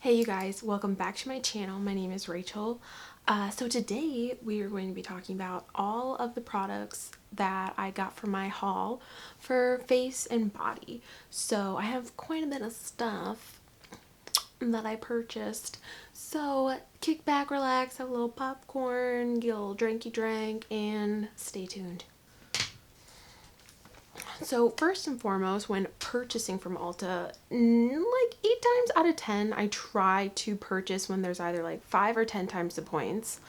Hey you guys, welcome back to my channel. My name is Rachel. So today we are going to be talking about all of the products that I got from my haul for face and body. So I have quite a bit of stuff that I purchased. So kick back, relax, have a little popcorn, get a little drinky drink, and stay tuned. So first and foremost, when purchasing from Ulta, like 8 times out of 10, I try to purchase when there's either like 5 or 10 times the points,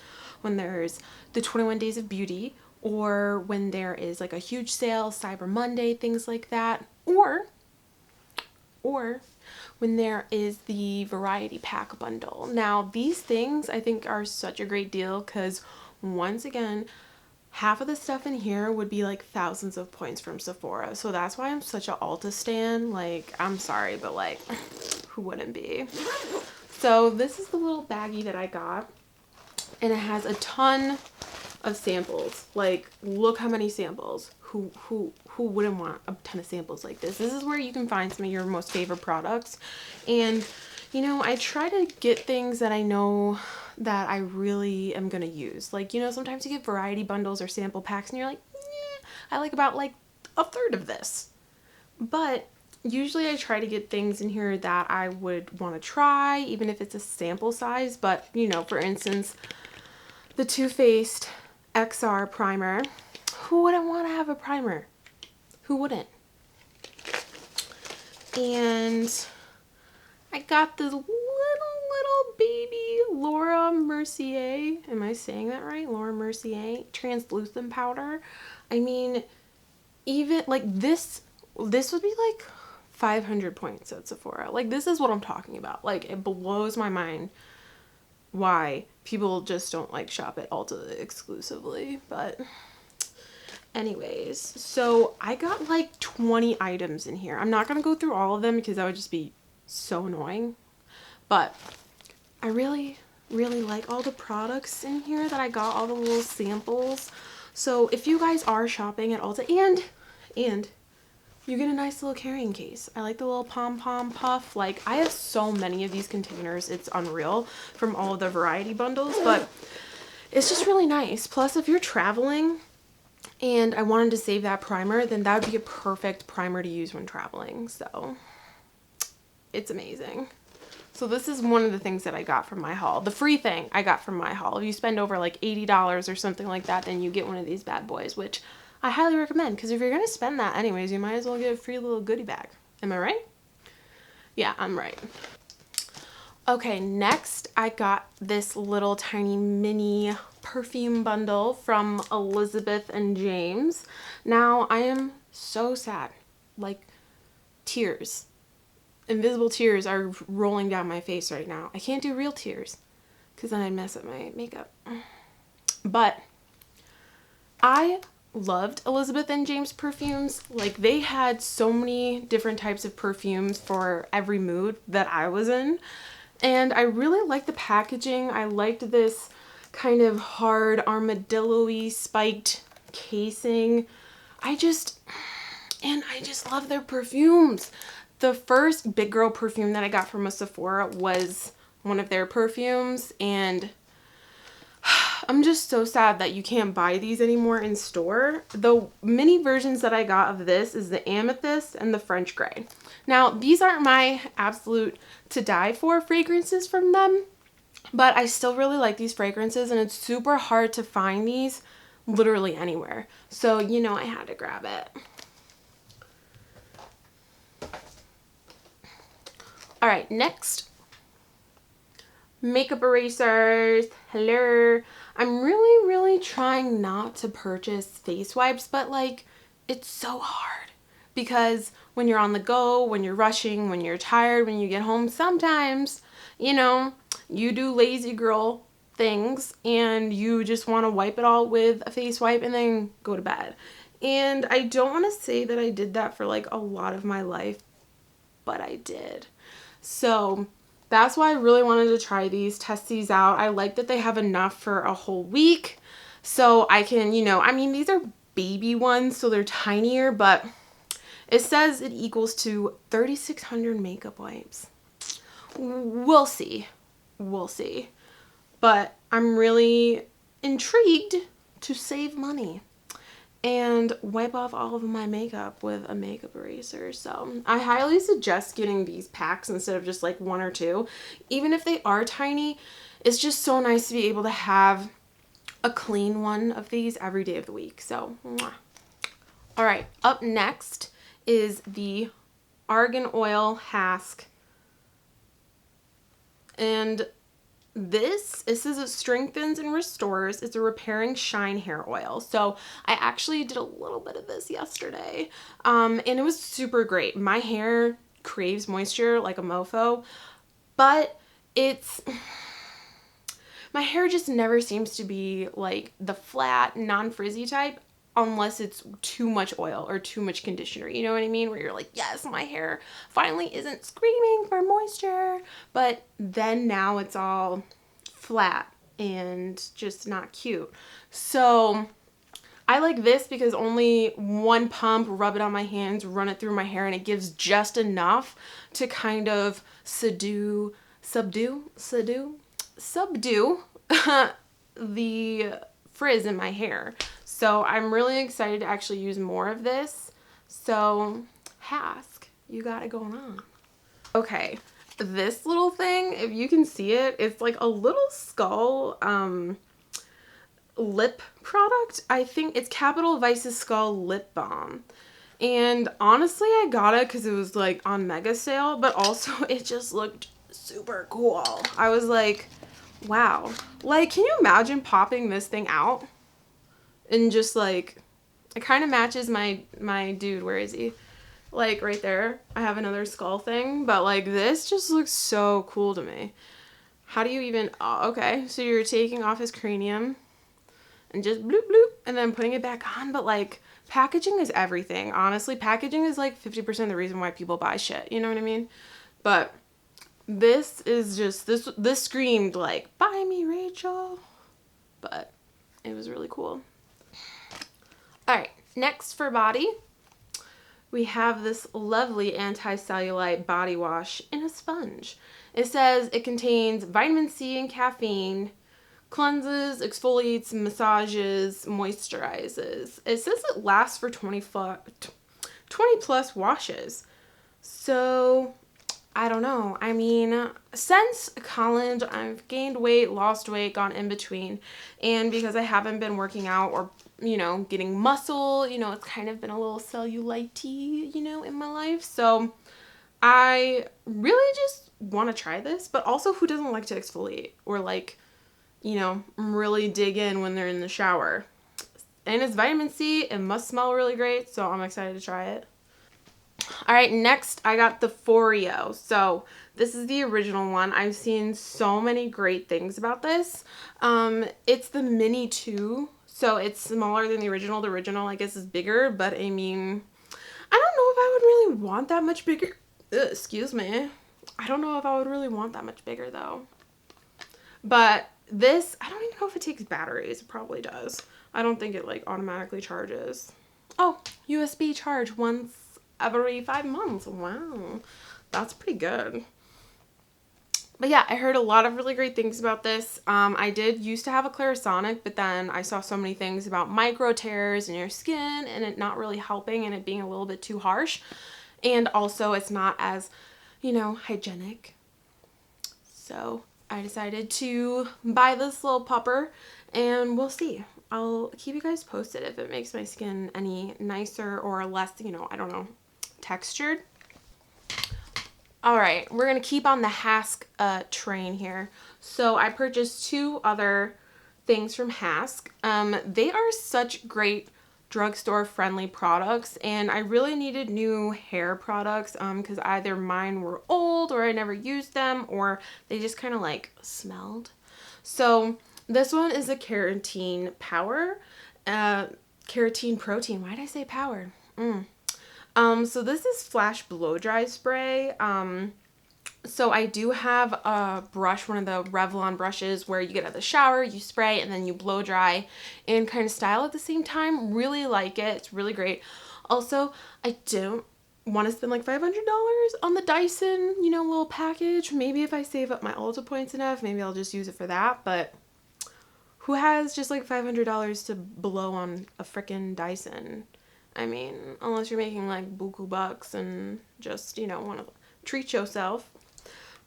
when there's the 21 days of beauty, or when there is like a huge sale, Cyber Monday, things like that, or when there is the variety pack bundle. Now, these things I think are such a great deal because once again, half of the stuff in here would be like thousands of points from Sephora. So that's why I'm such a Ulta stan. Like, I'm sorry, but like, who wouldn't be? So this is the little baggie that I got. And it has a ton of samples. Like, look how many samples. Who wouldn't want a ton of samples like this? This is where you can find some of your most favorite products. And, you know, I try to get things that I know that I really am going to use. Like, you know, sometimes you get variety bundles or sample packs and you're like, I like about like a third of this. But usually I try to get things in here that I would want to try, even if it's a sample size. But, you know, for instance, the Too Faced XR primer. Who wouldn't want to have a primer? Who wouldn't? And I got this little baby Laura Mercier. Am I saying that right? Laura Mercier translucent powder. I mean, even like this would be like 500 points at Sephora. Like, this is what I'm talking about. Like, it blows my mind why people just don't like shop at Ulta exclusively. But anyways, so I got like 20 items in here. I'm not gonna go through all of them because that would just be so annoying. But I really like all the products in here that I got, all the little samples. So if you guys are shopping at Ulta, and you get a nice little carrying case. I like the little pom-pom puff. Like, I have so many of these containers. It's unreal from all of the variety bundles, but it's just really nice. Plus, if you're traveling and I wanted to save that primer, then that would be a perfect primer to use when traveling. So it's amazing. So this is one of the things that I got from my haul. The free thing I got from my haul. If you spend over like $80 or something like that, then you get one of these bad boys, which I highly recommend, because if you're going to spend that anyways, you might as well get a free little goodie bag. Am I right? Yeah, I'm right. Okay, next I got this little tiny mini perfume bundle from Elizabeth and James. Now, I am so sad. Like, tears. Invisible tears are rolling down my face right now. I can't do real tears because then I'd mess up my makeup. But I loved Elizabeth and James perfumes. Like, they had so many different types of perfumes for every mood that I was in. And I really liked the packaging. I liked this kind of hard armadillo-y spiked casing. I just love their perfumes. The first big girl perfume that I got from a Sephora was one of their perfumes, and I'm just so sad that you can't buy these anymore in store. The mini versions that I got of this is the Amethyst and the French Grey. Now, these aren't my absolute to die for fragrances from them, but I still really like these fragrances, and it's super hard to find these literally anywhere. So, you know, I had to grab it. All right, next, makeup erasers. Hello. I'm really trying not to purchase face wipes, but like, it's so hard because when you're on the go, when you're rushing, when you're tired, when you get home, sometimes, you know, you do lazy girl things and you just want to wipe it all with a face wipe and then go to bed. And I don't want to say that I did that for like a lot of my life, but I did. So that's why I really wanted to try these, test these out. I like that they have enough for a whole week. So I can, you know, I mean, these are baby ones, so they're tinier, but it says it equals to 3,600 makeup wipes. we'll see. We'll see. But I'm really intrigued to save money and wipe off all of my makeup with a makeup eraser. So I highly suggest getting these packs instead of just like one or two. Even if they are tiny, it's just so nice to be able to have a clean one of these every day of the week. So, mwah. All right, up next is the Argan Oil Hask. And this says it strengthens and restores. It's a repairing shine hair oil. So I actually did a little bit of this yesterday, and it was super great. My hair craves moisture like a mofo, but my hair just never seems to be like the flat, non-frizzy type unless it's too much oil or too much conditioner. You know what I mean? Where you're like, yes, my hair finally isn't screaming for moisture. But then now it's all flat and just not cute. So I like this because only one pump, rub it on my hands, run it through my hair, and it gives just enough to kind of subdue the frizz in my hair. So I'm really excited to actually use more of this. So Hask, you got it going on. Okay, this little thing, if you can see it, it's like a little skull lip product. I think it's Capital Vice's Skull Lip Balm. And honestly, I got it because it was like on mega sale, but also it just looked super cool. I was like, wow. Like, can you imagine popping this thing out? And just like, it kind of matches my dude. Where is he? Like right there. I have another skull thing, but like this just looks so cool to me. How do you even, oh, okay. So you're taking off his cranium and just bloop bloop and then putting it back on. But like packaging is everything. Honestly, packaging is like 50% of the reason why people buy shit. You know what I mean? But this is just, this screamed like, buy me, Rachel. But it was really cool. All right, next for body, we have this lovely anti-cellulite body wash in a sponge. It says it contains vitamin C and caffeine, cleanses, exfoliates, massages, moisturizes. It says it lasts for 20 plus washes. So I don't know. I mean, since college, I've gained weight, lost weight, gone in between. And because I haven't been working out or, you know, getting muscle, you know, it's kind of been a little cellulite-y, you know, in my life. So I really just want to try this. But also, who doesn't like to exfoliate or like, you know, really dig in when they're in the shower? And it's vitamin C. It must smell really great. So I'm excited to try it. All right, next I got the Foreo. So this is the original one. I've seen so many great things about this. It's the Mini 2, so it's smaller than the original. The original, I guess, is bigger, but I mean, I don't know if I would really want that much bigger. Excuse me. I don't know if I would really want that much bigger, though. But this, I don't even know if it takes batteries. It probably does. I don't think it, like, automatically charges. Oh, USB charge once every 5 months. Wow, that's pretty good. But yeah, I heard a lot of really great things about this. I did used to have a Clarisonic, but then I saw so many things about micro tears in your skin and it not really helping and it being a little bit too harsh. And also it's not as, you know, hygienic. So I decided to buy this little pupper and we'll see. I'll keep you guys posted if it makes my skin any nicer or less, you know, I don't know, textured. All right, we're gonna keep on the Hask train here. So I purchased 2 other things from Hask. They are such great drugstore friendly products and I really needed new hair products because either mine were old or I never used them or they just kind of like smelled. So this one is a keratin power, keratin protein. Why did I say power? So this is Flash Blow Dry Spray. So I do have a brush, one of the Revlon brushes where you get out of the shower, you spray, and then you blow dry and kind of style at the same time. Really like it. It's really great. Also, I don't want to spend like $500 on the Dyson, you know, little package. Maybe if I save up my Ulta points enough, maybe I'll just use it for that. But who has just like $500 to blow on a frickin' Dyson? I mean, unless you're making like buku bucks and just, you know, want to treat yourself.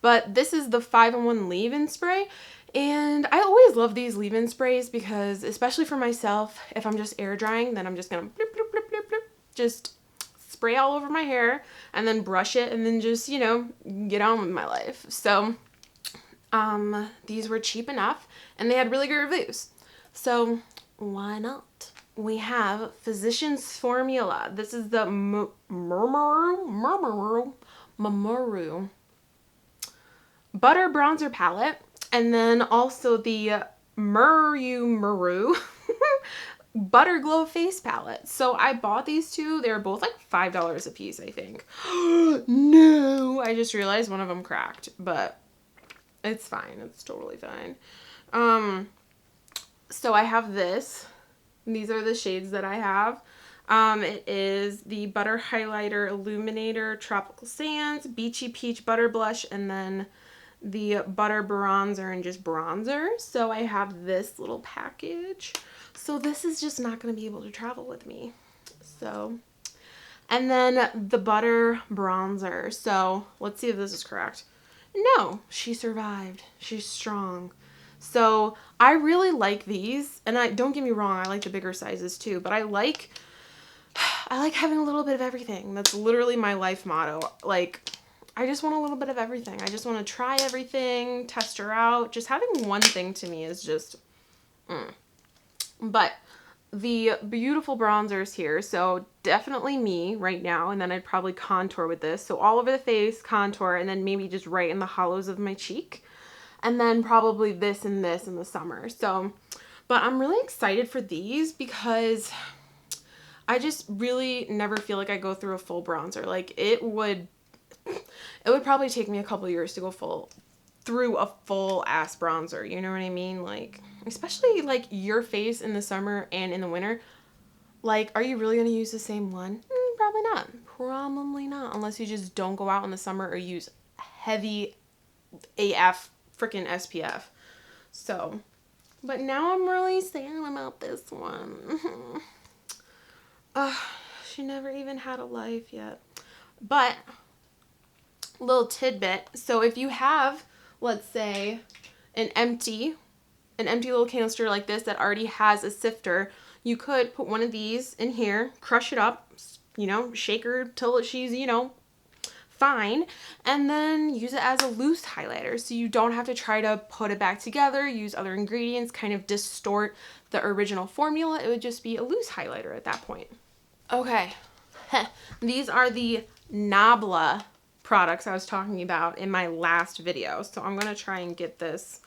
But this is the 5-in-1 leave-in spray. And I always love these leave-in sprays because, especially for myself, if I'm just air drying, then I'm just going to blip, blip, blip, blip, blip, just spray all over my hair and then brush it and then just, you know, get on with my life. So these were cheap enough and they had really good reviews. So why not? We have Physicians Formula. This is the Murmuru Butter Bronzer Palette. And then also the Muru Butter Glow Face Palette. So I bought these two. They were both like $5 a piece, I think. No, I just realized one of them cracked, but it's fine. It's totally fine. So I have this. These are the shades that I have. It is the Butter Highlighter Illuminator Tropical Sands, Beachy Peach Butter Blush, and then the Butter Bronzer and just bronzer. So I have this little package. So this is just not going to be able to travel with me. So, and then the Butter Bronzer. So let's see if this is correct. No, she survived. She's strong. So I really like these, and don't get me wrong, I like the bigger sizes too, but I like having a little bit of everything. That's literally my life motto. Like, I just want a little bit of everything. I just want to try everything, test her out. Just having one thing to me is just, But the beautiful bronzers here, so definitely me right now, and then I'd probably contour with this. So all over the face, contour, and then maybe just right in the hollows of my cheek. And then probably this and this in the summer. So, but I'm really excited for these because I just really never feel like I go through a full bronzer. Like it would probably take me a couple years to go through a full ass bronzer. You know what I mean? Like, especially like your face in the summer and in the winter. Like, are you really going to use the same one? Probably not. Probably not. Unless you just don't go out in the summer or use heavy AF freaking SPF. So, but now I'm really sad about this one. She never even had a life yet. But, little tidbit. So if you have, let's say, an empty little canister like this that already has a sifter, you could put one of these in here, crush it up, you know, shake her till she's, you know, fine, and then use it as a loose highlighter. So you don't have to try to put it back together, use other ingredients, kind of distort the original formula. It would just be a loose highlighter at that point. Okay, these are the Nabla products I was talking about in my last video. So I'm gonna try and get this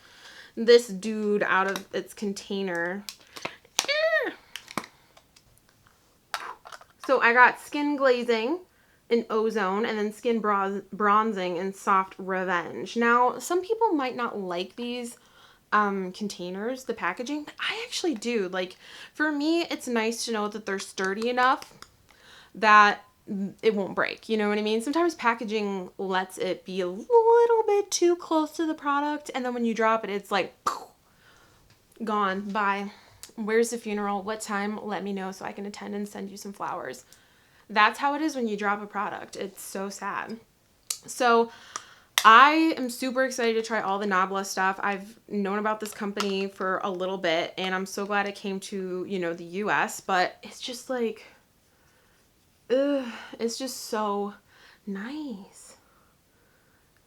dude out of its container. So I got Skin Glazing in Ozone, and then Skin Bronzing in Soft Revenge. Now, some people might not like these containers, the packaging, but I actually do. Like, for me, it's nice to know that they're sturdy enough that it won't break. You know what I mean? Sometimes packaging lets it be a little bit too close to the product, and then when you drop it, it's like, gone, bye. Where's the funeral? What time? Let me know so I can attend and send you some flowers. That's how it is when you drop a product. It's so sad. So I am super excited to try all the Nabla stuff. I've known about this company for a little bit, and I'm so glad it came to, you know, the US, but it's just like, it's just so nice.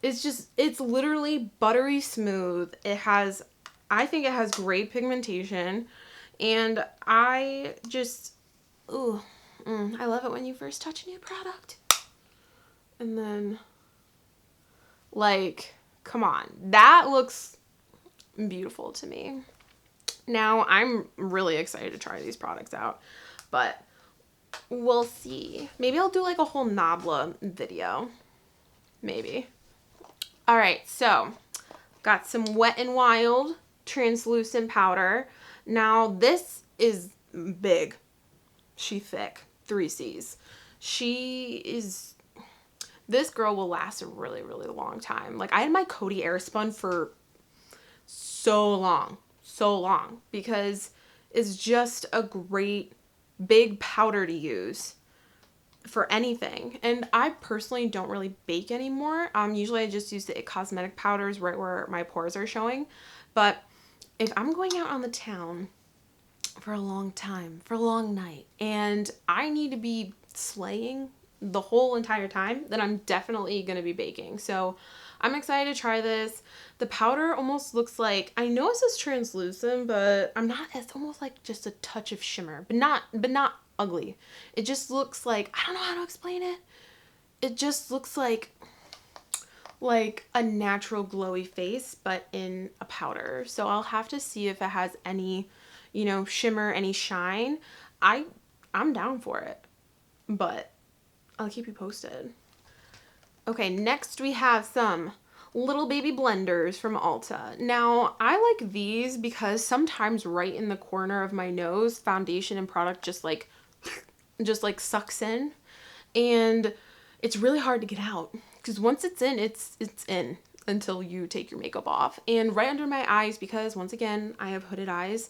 It's literally buttery smooth. I think it has great pigmentation, and I just, I love it when you first touch a new product. And then, like, come on. That looks beautiful to me. Now, I'm really excited to try these products out, but we'll see. Maybe I'll do, like, a whole Nabla video. Maybe. All right, so got some Wet n Wild translucent powder. Now, this is big. She thick. 3 C's. She is This girl will last a really, really long time. Like, I had my Coty Airspun for so long, because it's just a great big powder to use for anything. And I personally don't really bake anymore. Usually I just use the It Cosmetic powders right where my pores are showing. But if I'm going out on the town for a long time, for a long night, and I need to be slaying the whole entire time, then I'm definitely going to be baking. So I'm excited to try this. The powder almost looks like, I know it says translucent, but it's almost like just a touch of shimmer, but not ugly. It just looks like, I don't know how to explain it. It just looks like a natural glowy face, but in a powder. So I'll have to see if it has any, shimmer, any shine. I'm down for it, but I'll keep you posted. Okay, next we have some little baby blenders from Ulta. Now, I like these because sometimes right in the corner of my nose, foundation and product just like sucks in, and it's really hard to get out because once it's in, it's in until you take your makeup off. And right under my eyes, because once again, I have hooded eyes,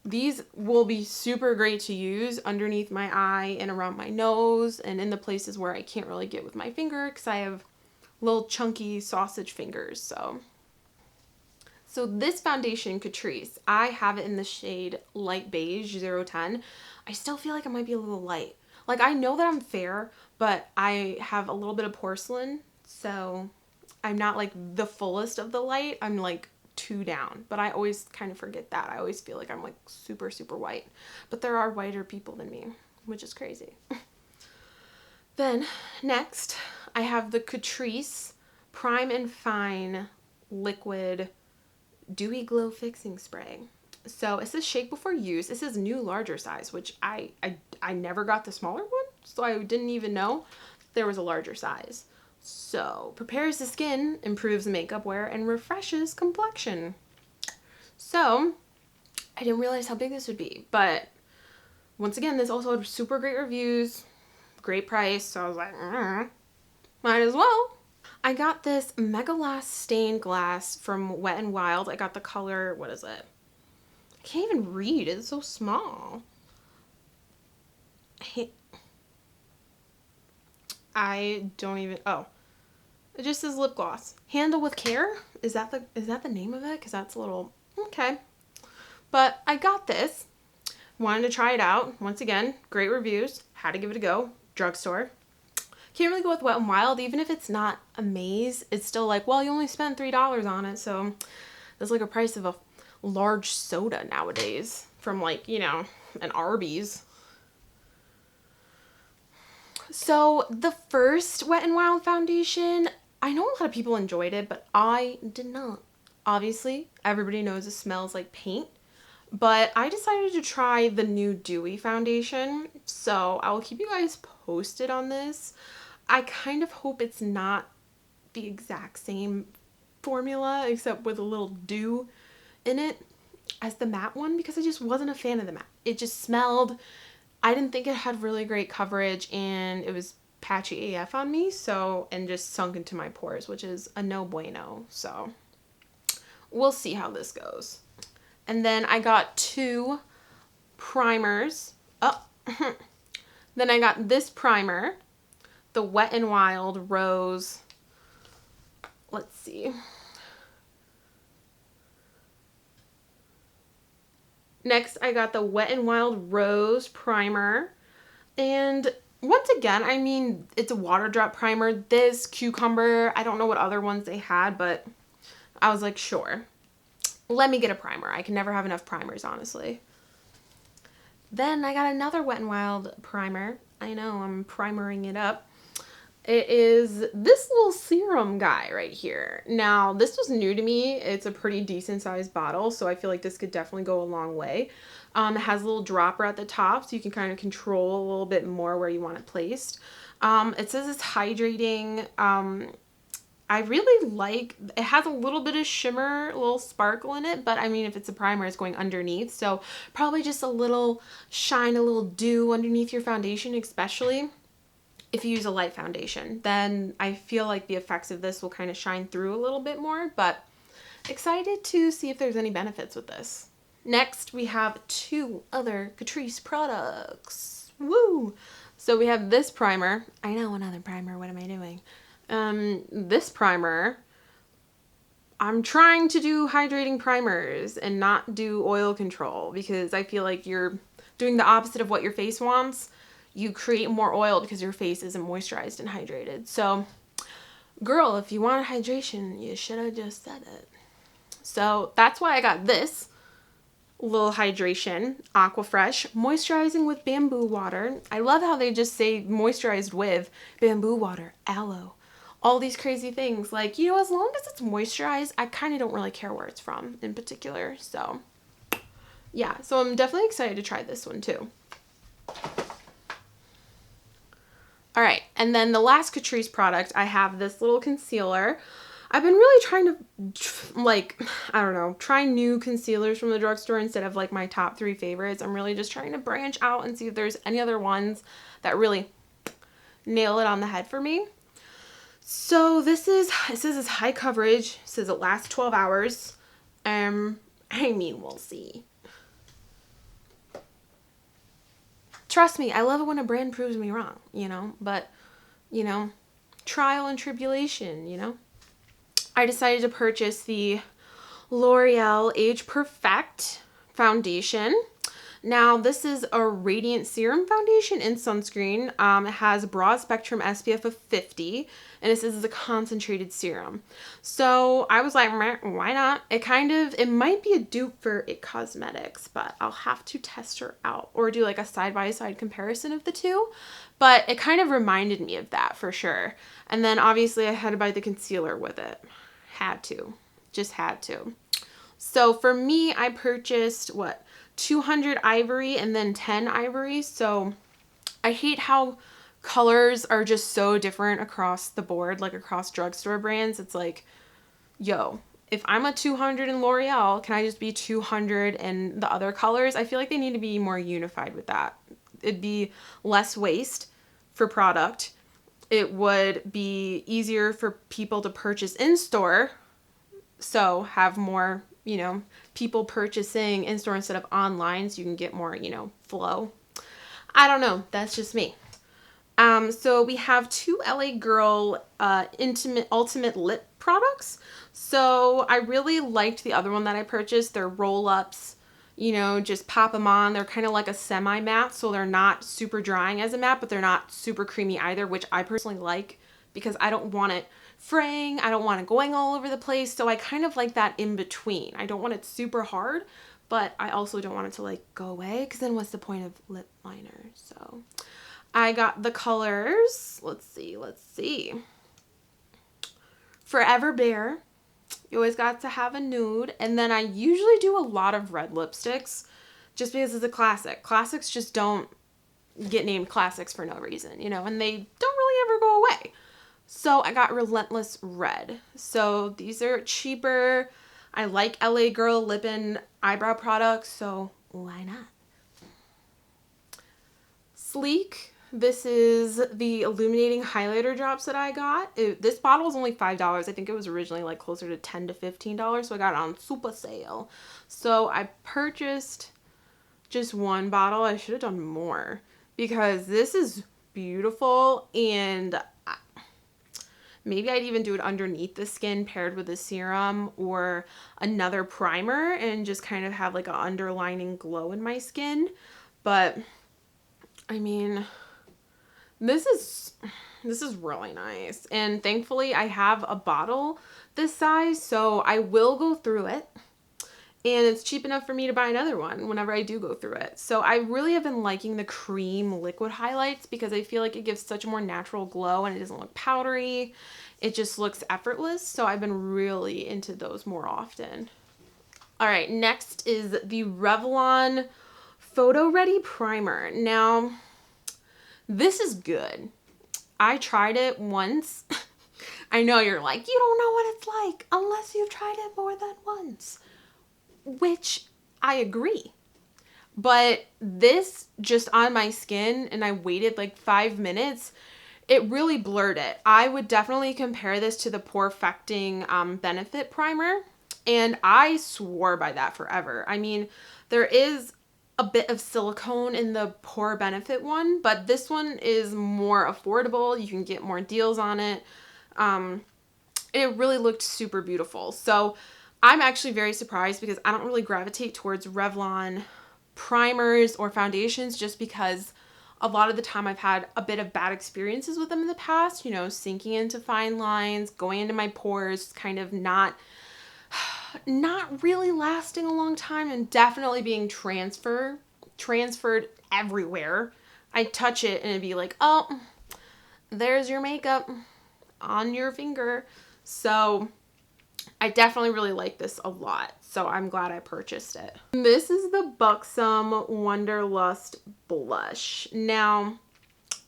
these will be super great to use underneath my eye and around my nose and in the places where I can't really get with my finger because I have little chunky sausage fingers. So this foundation, Catrice, I have it in the shade light beige 010. I still feel like it might be a little light. Like, I know that I'm fair, but I have a little bit of porcelain, so I'm not like the fullest of the light. I'm like 2 down, but I always kind of forget that. I always feel like I'm like super, super white, but there are whiter people than me, which is crazy. Then next, I have the Catrice Prime and Fine Liquid Dewy Glow Fixing Spray. So it says shake before use. It says new larger size, which I never got the smaller one, so I didn't even know there was a larger size. So prepares the skin, improves makeup wear, and refreshes complexion. So I didn't realize how big this would be, but once again, this also had super great reviews, great price, so I was like, might as well. I got this Mega Last Stained Glass from Wet n Wild. I got the color, what is it? I can't even read, it's so small. I don't even, oh. It just says lip gloss. Handle with care? Is that the name of it? Because that's a little, okay. But I got this. Wanted to try it out. Once again, great reviews. Had to give it a go. Drugstore. Can't really go with Wet n Wild. Even if it's not Amaze, it's still like, well, you only spent $3 on it. So that's like a price of a large soda nowadays from like, an Arby's. So the first Wet n Wild foundation, I know a lot of people enjoyed it, but I did not. Obviously, everybody knows it smells like paint, but I decided to try the new Dewy foundation, so I will keep you guys posted on this. I kind of hope it's not the exact same formula, except with a little dew in it as the matte one, because I just wasn't a fan of the matte. It just smelled, I didn't think it had really great coverage, and it was patchy AF on me, and just sunk into my pores, which is a no bueno. So we'll see how this goes. And then I got 2 primers. Then I got this primer, the Wet n Wild Rose. Let's see. Next, I got the Wet n Wild Rose primer. And once again, I mean, it's a water drop primer. This cucumber, I don't know what other ones they had, but I was like, sure, let me get a primer. I can never have enough primers, honestly. Then I got another Wet n Wild primer. I know, I'm primering it up. It is this little serum guy right here. Now, this was new to me. It's a pretty decent sized bottle, so I feel like this could definitely go a long way. It has a little dropper at the top, so you can kind of control a little bit more where you want it placed. It says it's hydrating. I really like, it has a little bit of shimmer, a little sparkle in it, but I mean, if it's a primer, it's going underneath, so probably just a little shine, a little dew underneath your foundation especially. if you use a light foundation, then I feel like the effects of this will kind of shine through a little bit more, but excited to see if there's any benefits with this. Next, we have 2 other Catrice products. Woo! So we have this primer. I know, another primer. What am I doing? This primer, I'm trying to do hydrating primers and not do oil control because I feel like you're doing the opposite of what your face wants. You create more oil because your face isn't moisturized and hydrated. So, girl, if you want hydration, you should have just said it. So that's why I got this little hydration, Aquafresh, moisturizing with bamboo water. I love how they just say moisturized with bamboo water, aloe, all these crazy things. Like, you know, as long as it's moisturized, I kind of don't really care where it's from in particular. So, yeah. So I'm definitely excited to try this one too. All right, and then the last Catrice product, I have this little concealer. I've been really trying to, like, I don't know, try new concealers from the drugstore instead of, like, my top 3 favorites. I'm really just trying to branch out and see if there's any other ones that really nail it on the head for me. So this is, it says it's high coverage. It says it lasts 12 hours. I mean, we'll see. Trust me, I love it when a brand proves me wrong, you know, but, you know, trial and tribulation, you know. I decided to purchase the L'Oreal Age Perfect foundation. Now, this is a radiant serum foundation and sunscreen. It has a broad spectrum SPF of 50, and it says it's a concentrated serum. So I was like, why not? It might be a dupe for It Cosmetics, but I'll have to test her out or do like a side-by-side comparison of the two. But it kind of reminded me of that for sure. And then obviously I had to buy the concealer with it. Had to. Just had to. So for me, I purchased, 200 ivory and then 10 ivory. So I hate how colors are just so different across the board, like across drugstore brands. It's like, yo, if I'm a 200 in L'Oreal, can I just be 200 in the other colors? I feel like they need to be more unified with that. It'd be less waste for product. It would be easier for people to purchase in store. So have more, you know, people purchasing in store instead of online, so you can get more, you know, flow. I don't know. That's just me. So we have 2 LA Girl Intimate Ultimate Lip products. So I really liked the other one that I purchased. They're roll-ups, you know, just pop them on. They're kind of like a semi-matte, so they're not super drying as a matte, but they're not super creamy either, which I personally like because I don't want it fraying. I don't want it going all over the place. So I kind of like that in between. I don't want it super hard, but I also don't want it to like go away because then what's the point of lip liner? So I got the colors. Let's see. Forever Bare. You always got to have a nude. And then I usually do a lot of red lipsticks just because it's a classic. Classics just don't get named classics for no reason, you know, and they don't really ever go away. So I got Relentless Red. So these are cheaper. I like LA Girl lip and eyebrow products, so why not? Sleek. This is the illuminating highlighter drops that I got. This bottle was only $5. I think it was originally like closer to $10 to $15, so I got it on super sale. So I purchased just 1 bottle. I should have done more because this is beautiful, and maybe I'd even do it underneath the skin paired with a serum or another primer and just kind of have like an underlining glow in my skin. But I mean, this is really nice. And thankfully I have a bottle this size, so I will go through it. And it's cheap enough for me to buy another one whenever I do go through it. So I really have been liking the cream liquid highlights because I feel like it gives such a more natural glow and it doesn't look powdery. It just looks effortless. So I've been really into those more often. All right, next is the Revlon Photo Ready Primer. Now, this is good. I tried it once. I know you're like, you don't know what it's like unless you've tried it more than once. Which I agree. But this just on my skin, and I waited like 5 minutes, it really blurred it. I would definitely compare this to the Pore-Fecting Benefit Primer, and I swore by that forever. I mean, there is a bit of silicone in the Pore Benefit one, but this one is more affordable. You can get more deals on it. It really looked super beautiful. So I'm actually very surprised because I don't really gravitate towards Revlon primers or foundations just because a lot of the time I've had a bit of bad experiences with them in the past, you know, sinking into fine lines, going into my pores, kind of not really lasting a long time, and definitely being transferred everywhere. I'd touch it and it'd be like, oh, there's your makeup on your finger. So I definitely really like this a lot. So I'm glad I purchased it. This is the Buxom Wonderlust blush. Now,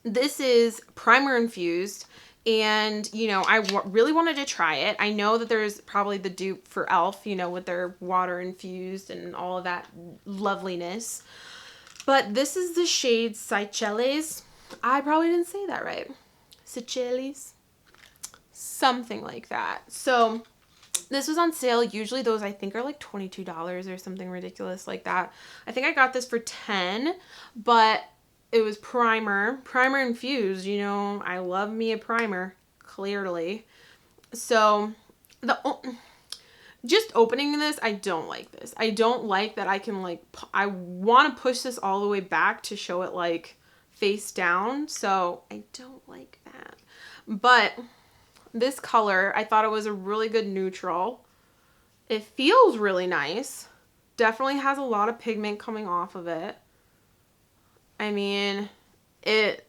this is primer infused, and you know, I really wanted to try it. I know that there's probably the dupe for e.l.f., you know, with their water infused and all of that loveliness. But this is the shade Seychelles. I probably didn't say that right. Seychelles? Something like that. So this was on sale. Usually those I think are like $22 or something ridiculous like that. I think I got this for $10, but it was primer infused. You know, I love me a primer, clearly. So just opening this, I don't like this. I don't like that I can like, I want to push this all the way back to show it like face down. So I don't like that. But this color, I thought it was a really good neutral. It feels really nice. Definitely has a lot of pigment coming off of it. I mean, it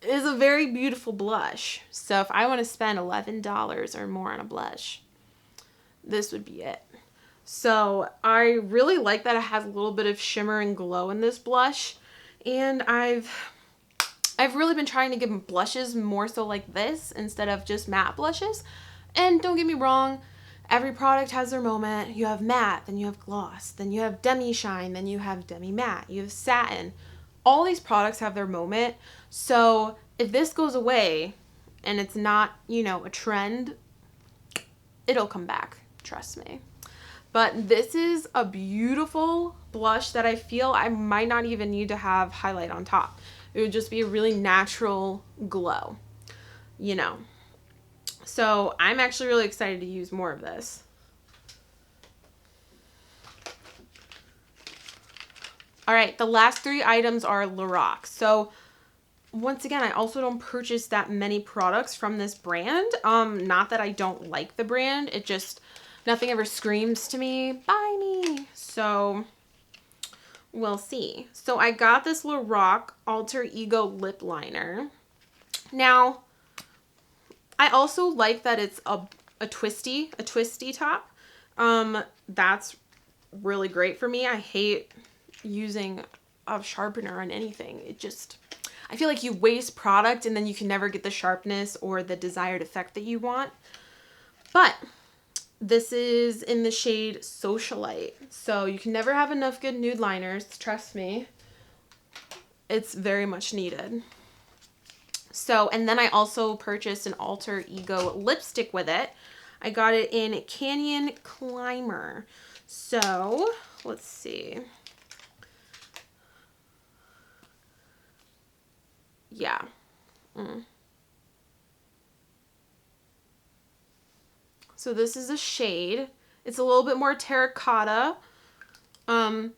is a very beautiful blush. So if I want to spend $11 or more on a blush, this would be it. So I really like that it has a little bit of shimmer and glow in this blush. And I've really been trying to give blushes more so like this instead of just matte blushes. And don't get me wrong, every product has their moment. You have matte, then you have gloss, then you have demi shine, then you have demi matte, you have satin. All these products have their moment. So if this goes away and it's not, you know, a trend, it'll come back, trust me. But this is a beautiful blush that I feel I might not even need to have highlight on top. It would just be a really natural glow, you know. So I'm actually really excited to use more of this. All right, the last three items are Lorac. So once again, I also don't purchase that many products from this brand. Not that I don't like the brand. It just, nothing ever screams to me, buy me. So we'll see. So I got this Lorac Alter Ego lip liner. Now, I also like that it's a twisty top. That's really great for me. I hate using a sharpener on anything. It just, I feel like you waste product and then you can never get the sharpness or the desired effect that you want. But this is in the shade Socialite. So you can never have enough good nude liners, trust me. It's very much needed. So, and then I also purchased an Alter Ego lipstick with it. I got it in Canyon Climber. So, let's see. Yeah. So this is a shade. It's a little bit more terracotta. But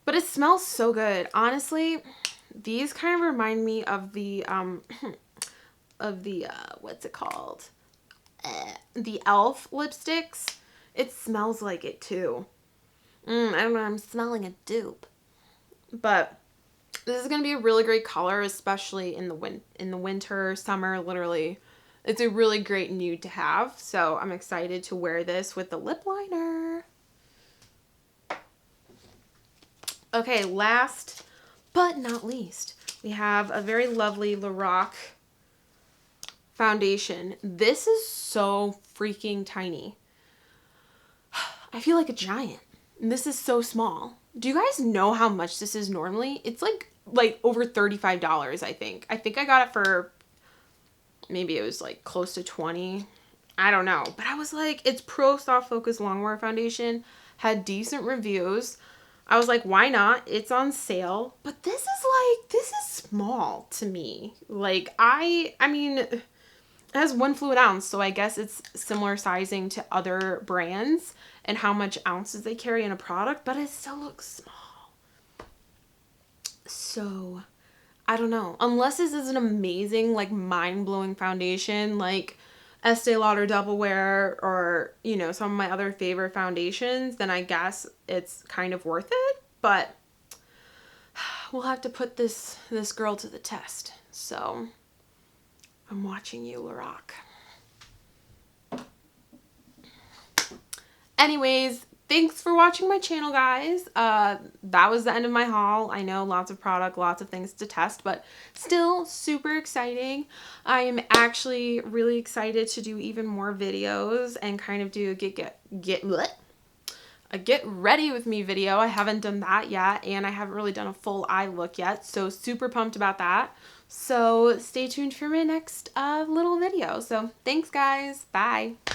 it smells so good. Honestly, these kind of remind me of the what's it called? The e.l.f. lipsticks. It smells like it too. I don't know, I'm smelling a dupe. But this is going to be a really great color, especially in the winter, summer, literally. It's a really great nude to have. So I'm excited to wear this with the lip liner. Okay, last but not least, we have a very lovely Lorac foundation. This is so freaking tiny. I feel like a giant. And this is so small. Do you guys know how much this is normally? It's like over $35, I think. I think I got it for maybe it was like close to 20. I don't know. But I was like, it's Pro Soft Focus Longwear Foundation. Had decent reviews. I was like, why not? It's on sale. But this is small to me. Like, I mean, it has 1 fluid ounce, so I guess it's similar sizing to other brands and how much ounces they carry in a product, but it still looks small. So, I don't know. Unless this is an amazing, like, mind-blowing foundation, like Estee Lauder Double Wear or, you know, some of my other favorite foundations, then I guess it's kind of worth it. But we'll have to put this girl to the test. So, I'm watching you, Lorac. Anyways, thanks for watching my channel, guys. That was the end of my haul. I know, lots of product, lots of things to test, but still super exciting. I am actually really excited to do even more videos and kind of do a get ready with me video. I haven't done that yet, and I haven't really done a full eye look yet, so super pumped about that. So stay tuned for my next little video. So thanks, guys. Bye.